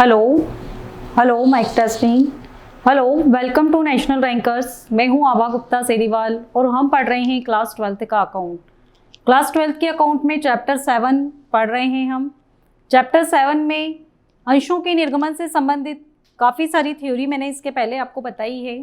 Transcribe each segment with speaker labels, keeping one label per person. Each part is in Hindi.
Speaker 1: Hello hello mike testing. Hello, welcome to National Rankers. मैं हूं आभा गुप्ता सेरीवाल और हम पढ़ रहे हैं क्लास 12th का अकाउंट। क्लास 12th के अकाउंट में चैप्टर 7 पढ़ रहे हैं हम। चैप्टर 7 में अंशों के निर्गमन से संबंधित काफ़ी सारी थ्योरी मैंने इसके पहले आपको बताई है।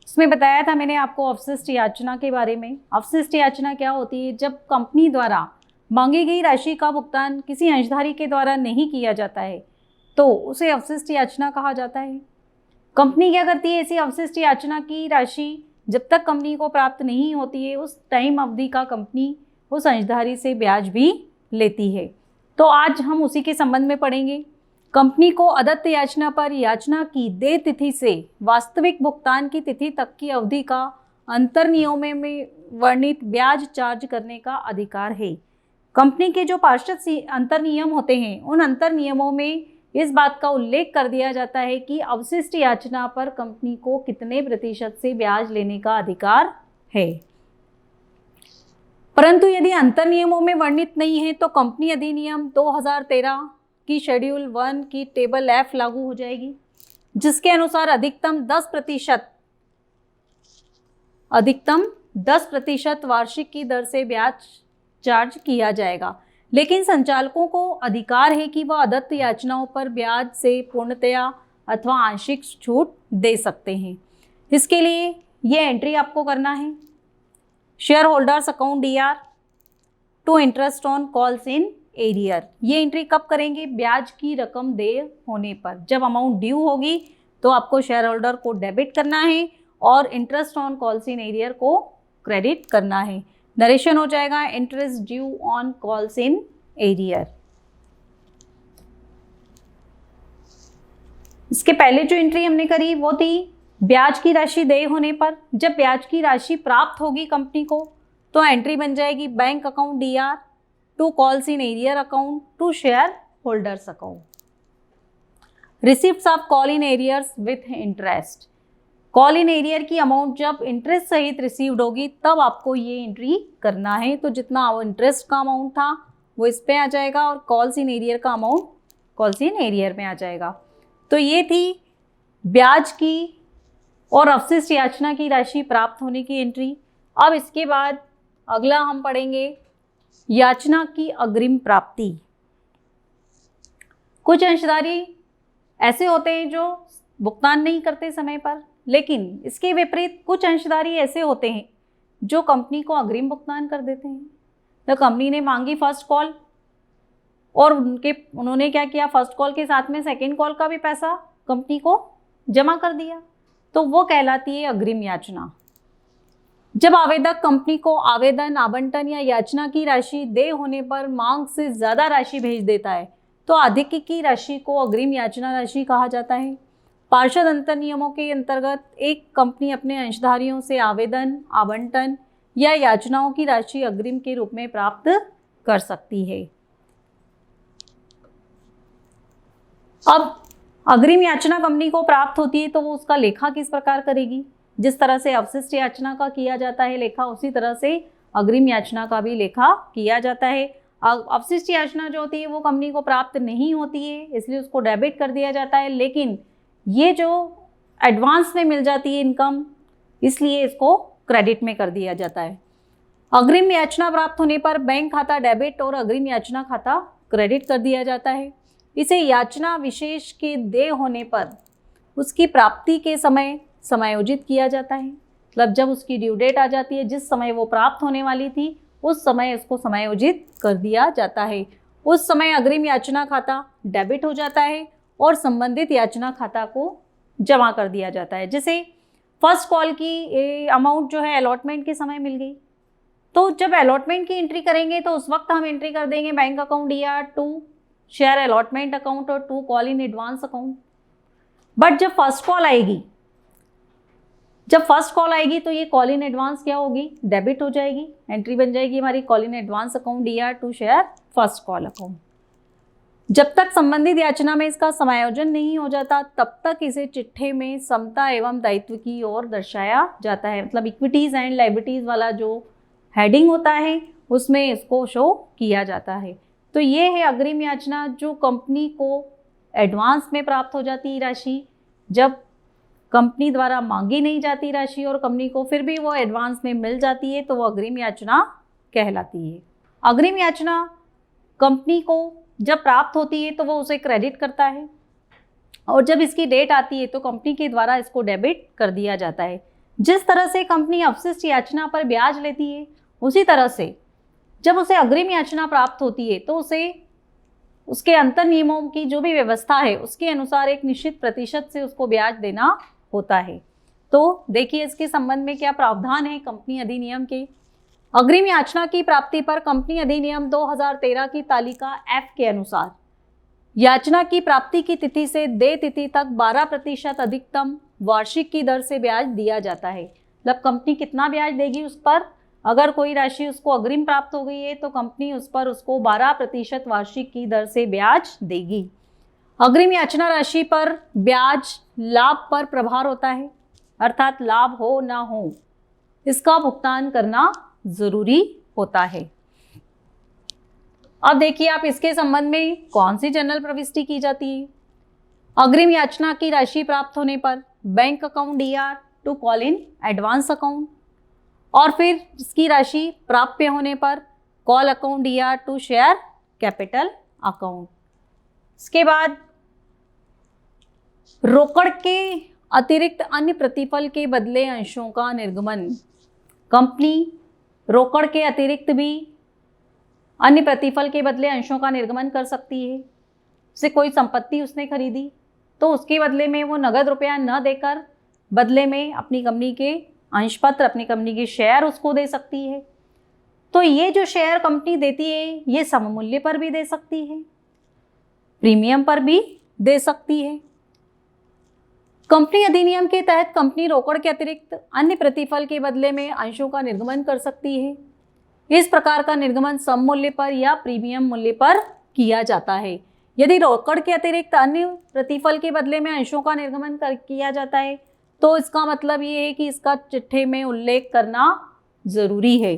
Speaker 1: उसमें बताया था मैंने आपको अवशिष्ट याचना के बारे में। अवशिष्ट याचना क्या होती है? जब कंपनी द्वारा मांगी गई राशि का भुगतान किसी अंशधारी के द्वारा नहीं किया जाता है तो उसे अवशिष्ट याचना कहा जाता है। कंपनी क्या करती है? ऐसी अवशिष्ट याचना की राशि जब तक कंपनी को प्राप्त नहीं होती है उस टाइम अवधि का कंपनी उस अंशधारी से ब्याज भी लेती है। तो आज हम उसी के संबंध में पढ़ेंगे। कंपनी को अदत्त याचना पर याचना की देय तिथि से वास्तविक भुगतान की तिथि तक की अवधि का अंतर नियमों में वर्णित ब्याज चार्ज करने का अधिकार है। कंपनी के जो पार्षद अंतर नियम होते हैं उन अंतर नियमों में इस बात का उल्लेख कर दिया जाता है कि अवशिष्ट याचना पर कंपनी को कितने प्रतिशत से ब्याज लेने का अधिकार है। परंतु यदि अंतर नियमों में वर्णित नहीं है तो कंपनी अधिनियम 2013 की शेड्यूल 1 की टेबल F लागू हो जाएगी, जिसके अनुसार अधिकतम 10% वार्षिक की दर से ब्याज चार्ज किया जाएगा। लेकिन संचालकों को अधिकार है कि वह अदत्त याचनाओं पर ब्याज से पूर्णतया अथवा आंशिक छूट दे सकते हैं। इसके लिए ये एंट्री आपको करना है। Share holders account DR to interest on calls in arrear. ये एंट्री कब करेंगे? ब्याज की रकम देय होने पर। जब अमाउंट ड्यू होगी तो आपको शेयर होल्डर को डेबिट करना है और interest on calls in arrear को क्रेडिट करना है। नरेशन हो जाएगा interest due on calls in arrear. इसके पहले जो एंट्री हमने करी वो थी ब्याज की राशि देय होने पर। जब ब्याज की राशि प्राप्त होगी कंपनी को तो एंट्री बन जाएगी bank account DR to calls in arrear account to share holders account. Receipts of call in arrears with interest. Call in arrear की अमाउंट जब इंटरेस्ट सहित रिसीव्ड होगी तब आपको ये एंट्री करना है। तो जितना इंटरेस्ट का अमाउंट था वो इस पे आ जाएगा और कॉल्स इन एरियर का अमाउंट कॉल्स इन एरियर में आ जाएगा। तो ये थी ब्याज की और अवशिष्ट याचना की राशि प्राप्त होने की एंट्री। अब इसके बाद अगला हम पढ़ेंगे याचना की अग्रिम प्राप्ति। कुछ अंशधारी ऐसे होते हैं जो भुगतान नहीं करते समय पर, लेकिन इसके विपरीत कुछ अंशधारी ऐसे होते हैं जो कंपनी को अग्रिम भुगतान कर देते हैं। तो कंपनी ने मांगी फर्स्ट कॉल और उन्होंने क्या किया? फर्स्ट कॉल के साथ में सेकंड कॉल का भी पैसा कंपनी को जमा कर दिया, तो वो कहलाती है अग्रिम याचना। जब आवेदक कंपनी को आवेदन, आवंटन या याचना की राशि देय होने पर मांग से ज़्यादा राशि भेज देता है तो अधिक की राशि को अग्रिम याचना राशि कहा जाता है। पार्षद अंतर नियमों के अंतर्गत एक कंपनी अपने अंशधारियों से आवेदन, आवंटन या याचनाओं की राशि अग्रिम के रूप में प्राप्त कर सकती है। अब अग्रिम याचना कंपनी को प्राप्त होती है तो वो उसका लेखा किस प्रकार करेगी? जिस तरह से अवशिष्ट याचना का किया जाता है लेखा, उसी तरह से अग्रिम याचना का भी लेखा किया जाता है। अवशिष्ट याचना जो होती है वो कंपनी को प्राप्त नहीं होती है, इसलिए उसको डेबिट कर दिया जाता है। लेकिन ये जो एडवांस में मिल जाती है इनकम, इसलिए इसको क्रेडिट में कर दिया जाता है। अग्रिम याचना प्राप्त होने पर बैंक खाता डेबिट और अग्रिम याचना खाता क्रेडिट कर दिया जाता है। इसे याचना विशेष के देय होने पर उसकी प्राप्ति के समय समायोजित किया जाता है। मतलब जब उसकी ड्यू डेट आ जाती है, जिस समय वो प्राप्त होने वाली थी उस समय इसको समायोजित कर दिया जाता है। उस समय अग्रिम याचना खाता डेबिट हो जाता है और संबंधित याचना खाता को जमा कर दिया जाता है। जैसे फर्स्ट कॉल की अमाउंट जो है अलॉटमेंट के समय मिल गई, तो जब अलॉटमेंट की एंट्री करेंगे तो उस वक्त हम एंट्री कर देंगे bank account DR to share allotment account और to call in advance account. But जब फर्स्ट कॉल आएगी तो ये कॉल इन एडवांस क्या होगी? डेबिट हो जाएगी। एंट्री बन जाएगी हमारी call in advance account DR to share first call account. जब तक संबंधित याचना में इसका समायोजन नहीं हो जाता तब तक इसे चिट्ठे में समता एवं दायित्व की ओर दर्शाया जाता है। मतलब इक्विटीज एंड लायबिलिटीज वाला जो हेडिंग होता है उसमें इसको शो किया जाता है। तो ये है अग्रिम याचना जो कंपनी को एडवांस में प्राप्त हो जाती है राशि, जब कंपनी द्वारा मांगी नहीं जाती राशि और कंपनी को फिर भी वो एडवांस में मिल जाती है तो वो अग्रिम याचना कहलाती है। अग्रिम याचना कंपनी को जब प्राप्त होती है तो वो उसे क्रेडिट करता है और जब इसकी डेट आती है तो कंपनी के द्वारा इसको डेबिट कर दिया जाता है। जिस तरह से कंपनी अवशिष्ट याचना पर ब्याज लेती है, उसी तरह से जब उसे अग्रिम याचना प्राप्त होती है तो उसे उसके अंतर नियमों की जो भी व्यवस्था है उसके अनुसार एक निश्चित प्रतिशत से उसको ब्याज देना होता है। तो देखिए इसके संबंध में क्या प्रावधान है कंपनी अधिनियम के। अग्रिम याचना की प्राप्ति पर कंपनी अधिनियम 2013 की तालिका F के अनुसार याचना की प्राप्ति की तिथि से देय तिथि तक 12% अधिकतम वार्षिक की दर से ब्याज दिया जाता है। मतलब कंपनी कितना ब्याज देगी उस पर, अगर कोई राशि उसको अग्रिम प्राप्त हो गई है तो कंपनी उस पर उसको 12% वार्षिक की दर से ब्याज देगी। अग्रिम याचना राशि पर ब्याज लाभ पर प्रभार होता है, अर्थात लाभ हो ना हो इसका भुगतान करना जरूरी होता है। अब देखिए आप इसके संबंध में कौन सी जनरल प्रविष्टि की जाती है। अग्रिम याचना की राशि प्राप्त होने पर bank account DR to call in advance account, और फिर इसकी राशि प्राप्य होने पर call account DR to share capital account. इसके बाद रोकड़ के अतिरिक्त अन्य प्रतिफल के बदले अंशों का निर्गमन। कंपनी रोकड़ के अतिरिक्त भी अन्य प्रतिफल के बदले अंशों का निर्गमन कर सकती है। जैसे कोई संपत्ति उसने खरीदी तो उसके बदले में वो नगद रुपया न देकर बदले में अपनी कंपनी के अंश पत्र, अपनी कंपनी के शेयर उसको दे सकती है। तो ये जो शेयर कंपनी देती है ये सममूल्य पर भी दे सकती है, प्रीमियम पर भी दे सकती है। कंपनी अधिनियम के तहत कंपनी रोकड़ के अतिरिक्त अन्य प्रतिफल के बदले में अंशों का निर्गमन कर सकती है। इस प्रकार का निर्गमन सम मूल्य पर या प्रीमियम मूल्य पर किया जाता है। यदि रोकड़ के अतिरिक्त अन्य प्रतिफल के बदले में अंशों का निर्गमन किया जाता है तो इसका मतलब ये है कि इसका चिट्ठे में उल्लेख करना जरूरी है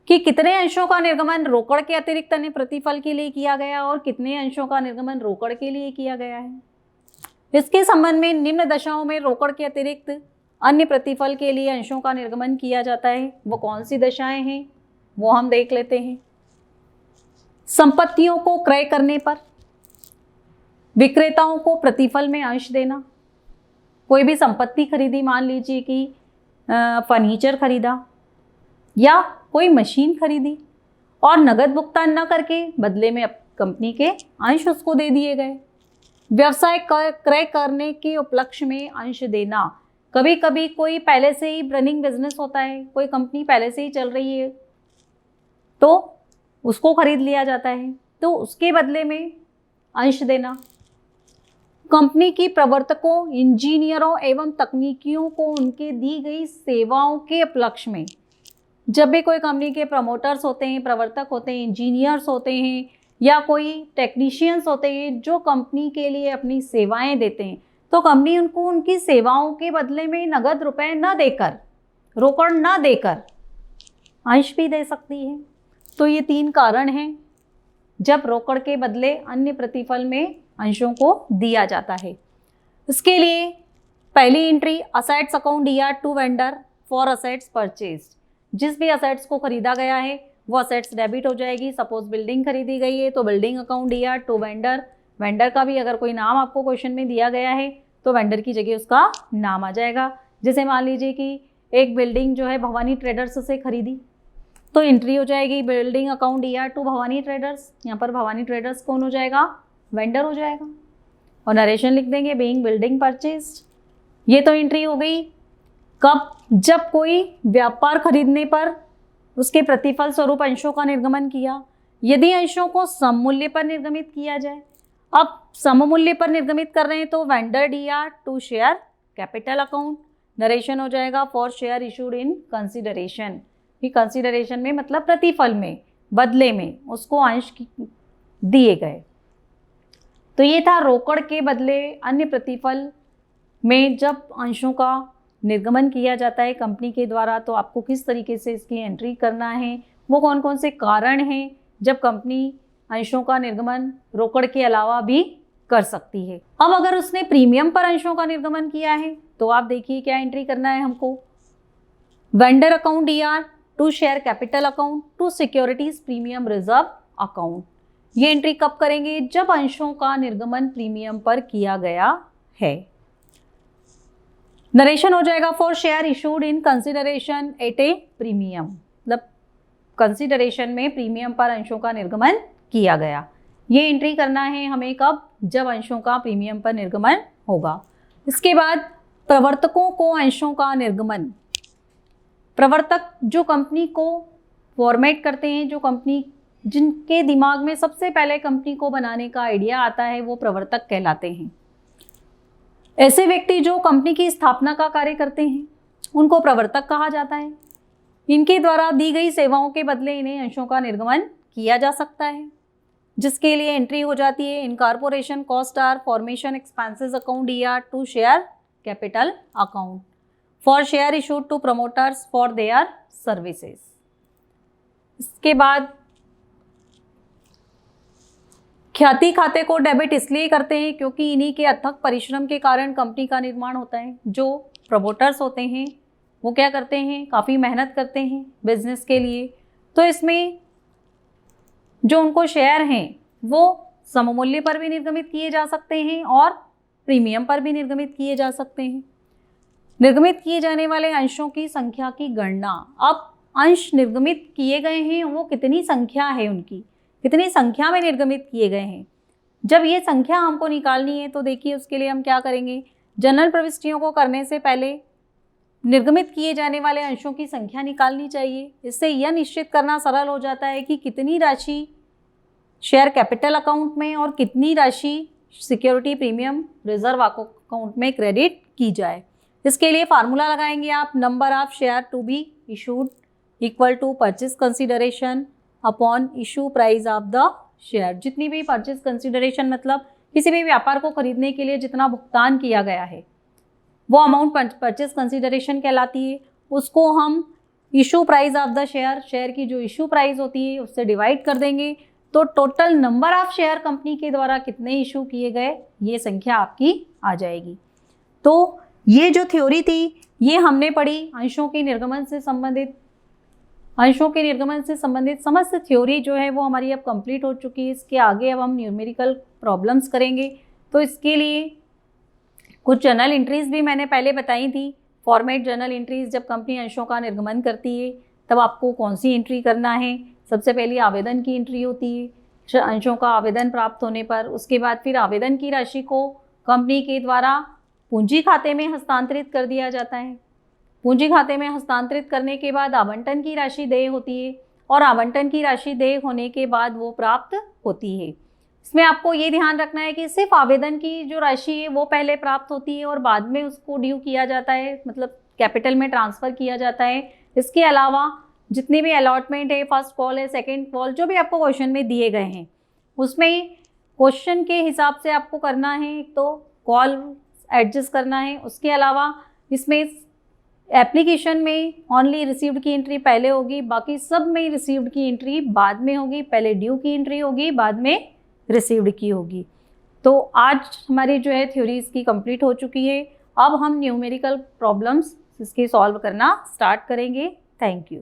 Speaker 1: कि कितने अंशों का निर्गमन रोकड़ के अतिरिक्त अन्य प्रतिफल के लिए किया गया और कितने अंशों का निर्गमन रोकड़ के लिए किया गया है। इसके संबंध में निम्न दशाओं में रोकड़ के अतिरिक्त अन्य प्रतिफल के लिए अंशों का निर्गमन किया जाता है। वो कौन सी दशाएं हैं वो हम देख लेते हैं। संपत्तियों को क्रय करने पर विक्रेताओं को प्रतिफल में अंश देना। कोई भी संपत्ति खरीदी, मान लीजिए कि फर्नीचर खरीदा या कोई मशीन खरीदी और नगद भुगतान न करके बदले में कंपनी के अंश उसको दे दिए गए। व्यवसाय क्रय करने के उपलक्ष्य में अंश देना। कभी कभी कोई पहले से ही रनिंग बिजनेस होता है, कोई कंपनी पहले से ही चल रही है तो उसको खरीद लिया जाता है तो उसके बदले में अंश देना। कंपनी की प्रवर्तकों, इंजीनियरों एवं तकनीकियों को उनके दी गई सेवाओं के उपलक्ष्य में, जब भी कोई कंपनी के प्रमोटर्स होते हैं, प्रवर्तक होते हैं, इंजीनियर्स होते हैं या कोई टेक्नीशियंस होते हैं जो कंपनी के लिए अपनी सेवाएं देते हैं तो कंपनी उनको उनकी सेवाओं के बदले में नगद रुपए न देकर, रोकड़ न देकर अंश भी दे सकती है। तो ये 3 कारण हैं जब रोकड़ के बदले अन्य प्रतिफल में अंशों को दिया जाता है। इसके लिए पहली entry assets account DR to vendor for assets purchased. जिस भी असेट्स को खरीदा गया है वो असेट्स डेबिट हो जाएगी। सपोज बिल्डिंग खरीदी गई है तो building account DR to vendor. Vendor का भी अगर कोई नाम आपको क्वेश्चन में दिया गया है तो वेंडर की जगह उसका नाम आ जाएगा। जैसे मान लीजिए कि एक बिल्डिंग जो है भवानी ट्रेडर्स से खरीदी तो एंट्री हो जाएगी building account DR to Bhavani traders. यहाँ पर भवानी ट्रेडर्स कौन हो जाएगा? वेंडर हो जाएगा और नरेशन लिख देंगे बीइंग बिल्डिंग परचेज्ड। ये तो एंट्री हो गई। कब? जब कोई व्यापार खरीदने पर उसके प्रतिफल स्वरूप अंशों का निर्गमन किया। यदि अंशों को सममूल्य पर निर्गमित किया जाए, अब सममूल्य पर निर्गमित कर रहे हैं तो vendor DR to share capital account. Narration हो जाएगा for share issued in consideration. कि कंसिडरेशन में मतलब प्रतिफल में, बदले में उसको अंश दिए गए। तो ये था रोकड़ के बदले अन्य प्रतिफल में जब अंशों का निर्गमन किया जाता है कंपनी के द्वारा तो आपको किस तरीके से इसकी एंट्री करना है, वो कौन कौन से कारण हैं जब कंपनी अंशों का निर्गमन रोकड़ के अलावा भी कर सकती है। अब अगर उसने प्रीमियम पर अंशों का निर्गमन किया है तो आप देखिए क्या एंट्री करना है हमको। Vendor account ER to share capital account to securities premium reserve account. ये एंट्री कब करेंगे? जब अंशों का निर्गमन प्रीमियम पर किया गया है। नरेशन हो जाएगा for share issued in consideration at a premium, मतलब कंसिडरेशन में प्रीमियम पर अंशों का निर्गमन किया गया। ये एंट्री करना है हमें कब? जब अंशों का प्रीमियम पर निर्गमन होगा। इसके बाद प्रवर्तकों को अंशों का निर्गमन। प्रवर्तक जो कंपनी को फॉर्मेट करते हैं, जो कंपनी जिनके दिमाग में सबसे पहले कंपनी को बनाने का आइडिया आता है, वो प्रवर्तक कहलाते हैं। ऐसे व्यक्ति जो कंपनी की स्थापना का कार्य करते हैं उनको प्रवर्तक कहा जाता है। इनके द्वारा दी गई सेवाओं के बदले इन्हें अंशों का निर्गमन किया जा सकता है, जिसके लिए एंट्री हो जाती है incorporation cost or formation expenses account ER to share capital account for share issued to promoters for their services. इसके बाद ख्याति खाते को डेबिट इसलिए करते हैं क्योंकि इन्हीं के अथक परिश्रम के कारण कंपनी का निर्माण होता है। जो प्रमोटर्स होते हैं वो क्या करते हैं? काफ़ी मेहनत करते हैं बिजनेस के लिए, तो इसमें जो उनको शेयर हैं वो सममूल्य पर भी निर्गमित किए जा सकते हैं और प्रीमियम पर भी निर्गमित किए जा सकते हैं। निर्गमित किए जाने वाले अंशों की संख्या की गणना। अब अंश निर्गमित किए गए हैं, वो कितनी संख्या है उनकी, कितनी संख्या में निर्गमित किए गए हैं। जब ये संख्या हमको निकालनी है तो देखिए उसके लिए हम क्या करेंगे। जनरल प्रविष्टियों को करने से पहले निर्गमित किए जाने वाले अंशों की संख्या निकालनी चाहिए। इससे यह निश्चित करना सरल हो जाता है कि कितनी राशि शेयर कैपिटल अकाउंट में और कितनी राशि सिक्योरिटी प्रीमियम रिजर्व अकाउंट में क्रेडिट की जाए। इसके लिए फार्मूला लगाएंगे आप, number of share to be issued equal to purchase consideration upon issue price of the share. जितनी भी परचेज कंसिडरेशन मतलब किसी भी व्यापार को खरीदने के लिए जितना भुगतान किया गया है वो अमाउंट परचेज कंसिडरेशन कहलाती है। उसको हम issue price of the share, share की जो इशू प्राइस होती है उससे डिवाइड कर देंगे, तो total number of share company के द्वारा कितने इशू किए गए ये संख्या आपकी आ जाएगी। तो ये जो थ्योरी थी ये हमने पढ़ी अंशों के निर्गमन से संबंधित समस्त थ्योरी जो है वो हमारी अब कंप्लीट हो चुकी है। इसके आगे अब हम न्यूमेरिकल प्रॉब्लम्स करेंगे। तो इसके लिए कुछ जर्नल एंट्रीज भी मैंने पहले बताई थी। फॉर्मेट जर्नल एंट्रीज, जब कंपनी अंशों का निर्गमन करती है तब आपको कौन सी एंट्री करना है। सबसे पहले आवेदन की एंट्री होती है अंशों का आवेदन प्राप्त होने पर। उसके बाद फिर आवेदन की राशि को कंपनी के द्वारा पूंजी खाते में हस्तांतरित कर दिया जाता है। पूंजी खाते में हस्तांतरित करने के बाद आवंटन की राशि देय होती है और आवंटन की राशि देय होने के बाद वो प्राप्त होती है। इसमें आपको ये ध्यान रखना है कि सिर्फ आवेदन की जो राशि है वो पहले प्राप्त होती है और बाद में उसको ड्यू किया जाता है, मतलब कैपिटल में ट्रांसफ़र किया जाता है। इसके अलावा जितनी भी अलॉटमेंट है, फर्स्ट कॉल है, सेकंड कॉल, जो भी आपको क्वेश्चन में दिए गए हैं उसमें क्वेश्चन के हिसाब से आपको करना है। तो कॉल एडजस्ट करना है। उसके अलावा इसमें एप्लीकेशन में ओनली रिसीव्ड की एंट्री पहले होगी, बाकी सब में रिसीव्ड की एंट्री बाद में होगी। पहले ड्यू की एंट्री होगी, बाद में रिसीव्ड की होगी। तो आज हमारी जो है थ्योरी इसकी कंप्लीट हो चुकी है। अब हम न्यूमेरिकल प्रॉब्लम्स इसके सॉल्व करना स्टार्ट करेंगे। Thank you.